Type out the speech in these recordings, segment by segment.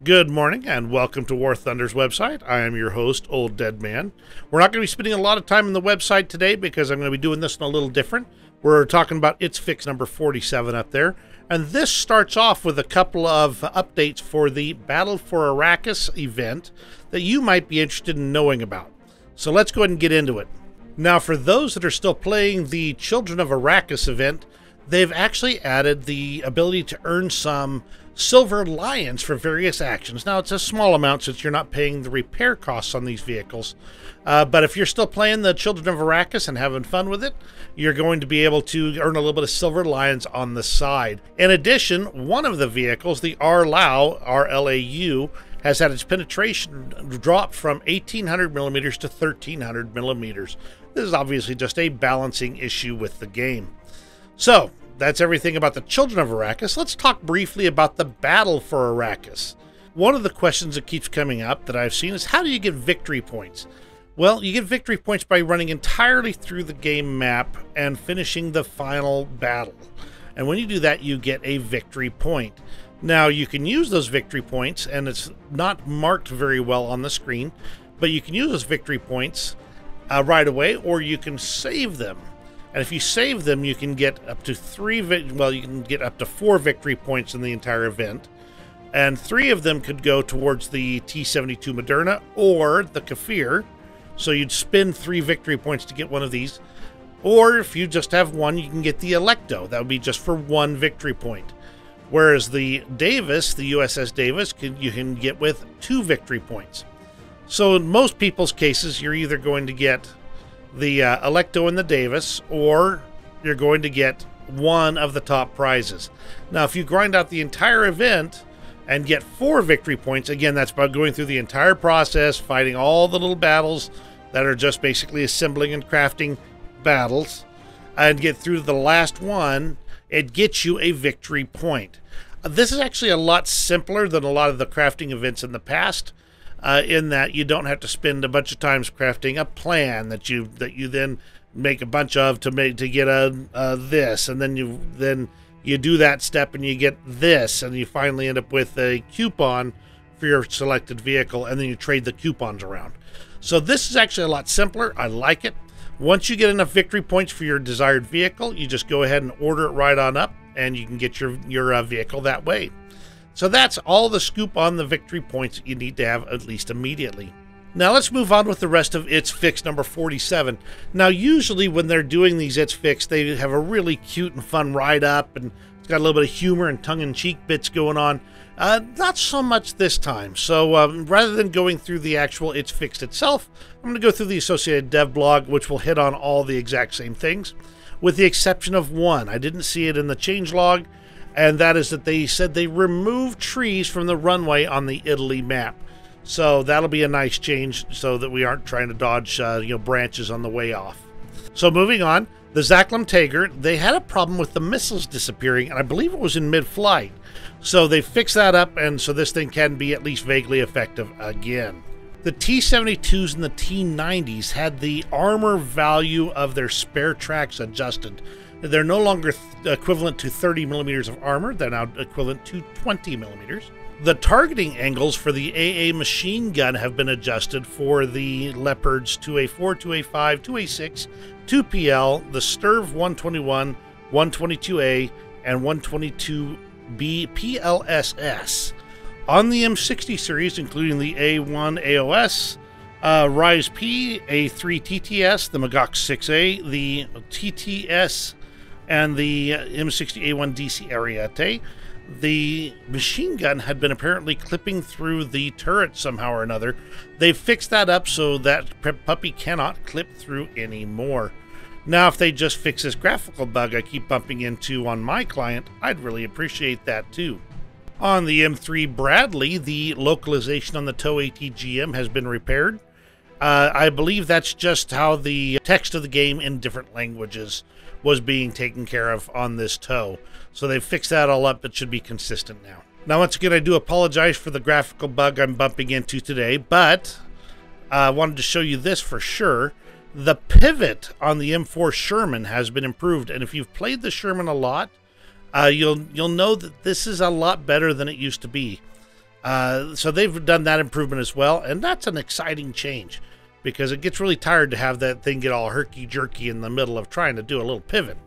Good morning and welcome to War Thunder's website. I am your host, Old Dead Man. We're not going to be spending a lot of time on the website today because I'm going to be doing this in a little different. We're talking about It's Fix number 47 up there. And this starts off with a couple of updates for the Battle for Arachis event that you might be interested in knowing about. So let's go ahead and get into it. Now, for those that are still playing the Children of Arachis event, they've actually added the ability to earn some silver lions for various actions. Now, it's a small amount since you're not paying the repair costs on these vehicles. But if you're still playing the Children of Arachis and having fun with it, you're going to be able to earn a little bit of silver lions on the side. In addition, one of the vehicles, the RLAU, has had its penetration drop from 1800 millimeters to 1300 millimeters. This is obviously just a balancing issue with the game. So, that's everything about the Children of Arachis. Let's talk briefly about the Battle for Arachis. One of the questions that keeps coming up that I've seen is, how do you get victory points? Well, you get victory points by running entirely through the game map and finishing the final battle. And when you do that, you get a victory point. Now, you can use those victory points, and it's not marked very well on the screen, but you can use those victory points right away, or you can save them. And if you save them, you can get up to you can get up to 4 victory points in the entire event. And 3 of them could go towards the T-72 Moderna or the Kafir. So you'd spend 3 victory points to get one of these. Or if you just have one, you can get the Electo. That would be just for 1 victory point. Whereas the Davis, the USS Davis, you can get with 2 victory points. So in most people's cases, you're either going to get the Electo and the Davis, or you're going to get one of the top prizes. Now, if you grind out the entire event and get 4 victory points, again, that's about going through the entire process, fighting all the little battles that are just basically assembling and crafting battles, and get through the last one, it gets you a victory point. This is actually a lot simpler than a lot of the crafting events in the past. In that you don't have to spend a bunch of times crafting a plan that you then make a bunch of to get this, and then you do that step and you get this, and you finally end up with a coupon for your selected vehicle, and then you trade the coupons around. So this is actually a lot simpler. I like it. Once you get enough victory points for your desired vehicle, you just go ahead and order it right on up, and you can get your vehicle that way. So that's all the scoop on the victory points that you need to have at least immediately. Now let's move on with the rest of It's Fix number 47. Now usually when they're doing these It's Fix, they have a really cute and fun write-up, and it's got a little bit of humor and tongue-in-cheek bits going on. Not so much this time. So rather than going through the actual It's Fixed itself, I'm going to go through the associated dev blog, which will hit on all the exact same things, with the exception of one. I didn't see it in the changelog, and that is that they said they removed trees from the runway on the Italy map. So that'll be a nice change so that we aren't trying to dodge branches on the way off. So moving on, the Zachlam Tiger, they had a problem with the missiles disappearing, and I believe it was in mid-flight. So they fixed that up, and so this thing can be at least vaguely effective again. The T-72s and the T-90s had the armor value of their spare tracks adjusted. They're no longer equivalent to 30 millimeters of armor. They're now equivalent to 20 millimeters. The targeting angles for the AA machine gun have been adjusted for the Leopards 2A4, 2A5, 2A6, 2PL, the Strv 121, 122A, and 122B PLSS. On the M60 series, including the A1 AOS, Rise P, A3 TTS, the Magok 6A, the TTS, and the M60A1 DC Ariete, the machine gun had been apparently clipping through the turret somehow or another. They've fixed that up so that puppy cannot clip through anymore. Now, if they just fix this graphical bug I keep bumping into on my client, I'd really appreciate that too. On the M3 Bradley, the localization on the TOW ATGM has been repaired. I believe that's just how the text of the game in different languages was being taken care of on this TOW. So they've fixed that all up. It should be consistent now. Now, once again, I do apologize for the graphical bug I'm bumping into today, but I wanted to show you this for sure. The pivot on the M4 Sherman has been improved, and if you've played the Sherman a lot, you'll know that this is a lot better than it used to be. So they've done that improvement as well, and that's an exciting change because it gets really tired to have that thing get all herky-jerky in the middle of trying to do a little pivot.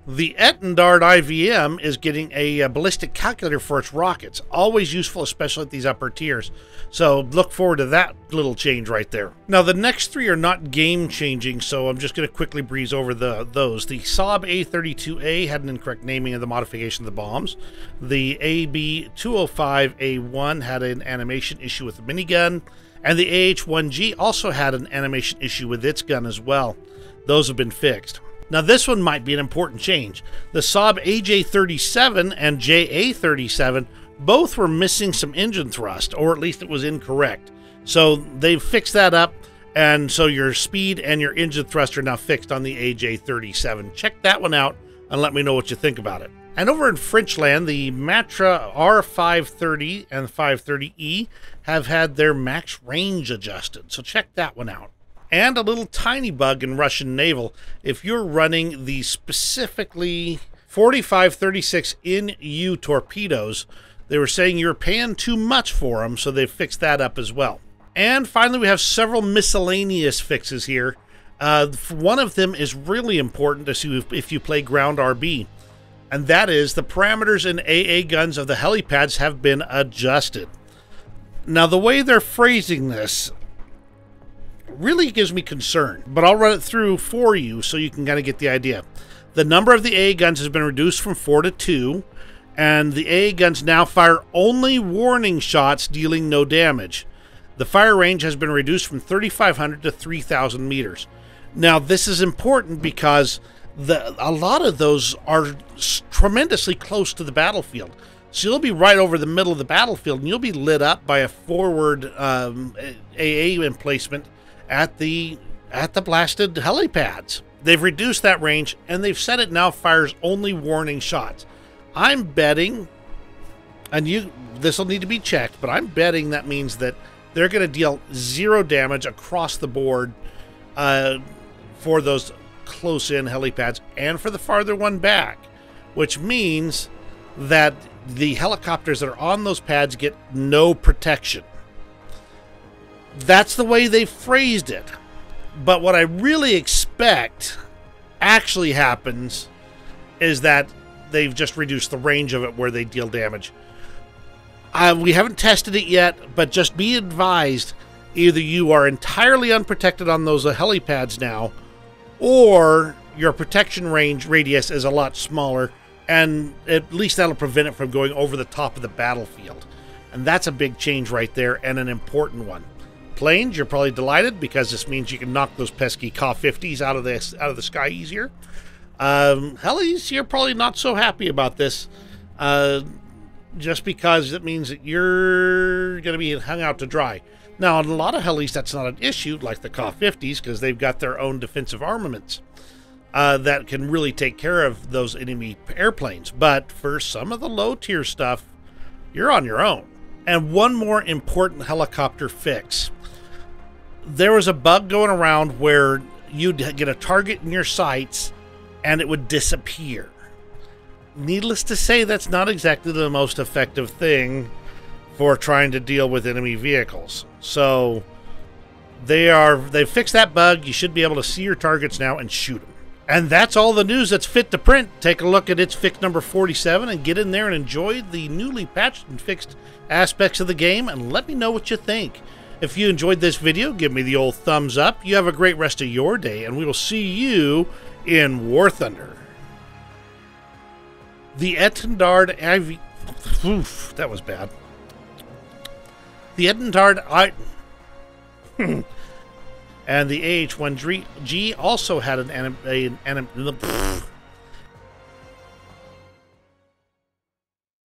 The Etendard IVM is getting a ballistic calculator for its rockets. Always useful, especially at these upper tiers. So look forward to that little change right there. Now, the next three are not game-changing, so I'm just going to quickly breeze over those. The Saab A32A had an incorrect naming of the modification of the bombs. The AB205A1 had an animation issue with the minigun. And the AH-1G also had an animation issue with its gun as well. Those have been fixed. Now, this one might be an important change. The Saab AJ-37 and JA-37 both were missing some engine thrust, or at least it was incorrect. So they've fixed that up, and so your speed and your engine thrust are now fixed on the AJ-37. Check that one out and let me know what you think about it. And over in Frenchland, the Matra R530 and 530E have had their max range adjusted, so check that one out. And a little tiny bug in Russian Naval. If you're running the specifically 4536 NU torpedoes, they were saying you're paying too much for them, so they've fixed that up as well. And finally, we have several miscellaneous fixes here. One of them is really important to see if you play ground RB, and that is the parameters and AA guns of the helipads have been adjusted. Now, the way they're phrasing this really gives me concern, but I'll run it through for you so you can kind of get the idea. The number of the AA guns has been reduced from 4 to 2, and the AA guns now fire only warning shots dealing no damage. The fire range has been reduced from 3,500 to 3,000 meters. Now, this is important because a lot of those are tremendously close to the battlefield. So you'll be right over the middle of the battlefield, and you'll be lit up by a forward AA emplacement at the blasted helipads. They've reduced that range, and they've said it now fires only warning shots. I'm betting, and this will need to be checked, but I'm betting that means that they're going to deal 0 damage across the board for those close-in helipads and for the farther one back, which means that the helicopters that are on those pads get no protection. That's the way they phrased it. But what I really expect actually happens is that they've just reduced the range of it where they deal damage. We haven't tested it yet, but just be advised, either you are entirely unprotected on those helipads now, or your protection range radius is a lot smaller, and at least that'll prevent it from going over the top of the battlefield. And that's a big change right there, and an important one. Planes, you're probably delighted because this means you can knock those pesky Ka-50s out of the sky easier. Helis, you're probably not so happy about this, just because it means that you're going to be hung out to dry. Now, on a lot of helis, that's not an issue, like the Ka-50s, because they've got their own defensive armaments that can really take care of those enemy airplanes. But for some of the low-tier stuff, you're on your own. And one more important helicopter fix. There was a bug going around where you'd get a target in your sights and it would disappear. Needless to say, that's not exactly the most effective thing for trying to deal with enemy vehicles. So they've fixed that bug. You should be able to see your targets now and shoot them. And that's all the news that's fit to print. Take a look at its fix number 47 and get in there and enjoy the newly patched and fixed aspects of the game, and let me know what you think. If you enjoyed this video, give me the old thumbs up. You have a great rest of your day, and we will see you in War Thunder. The Etendard IV... Oof, that was bad. The Etendard and the AH-1G also had an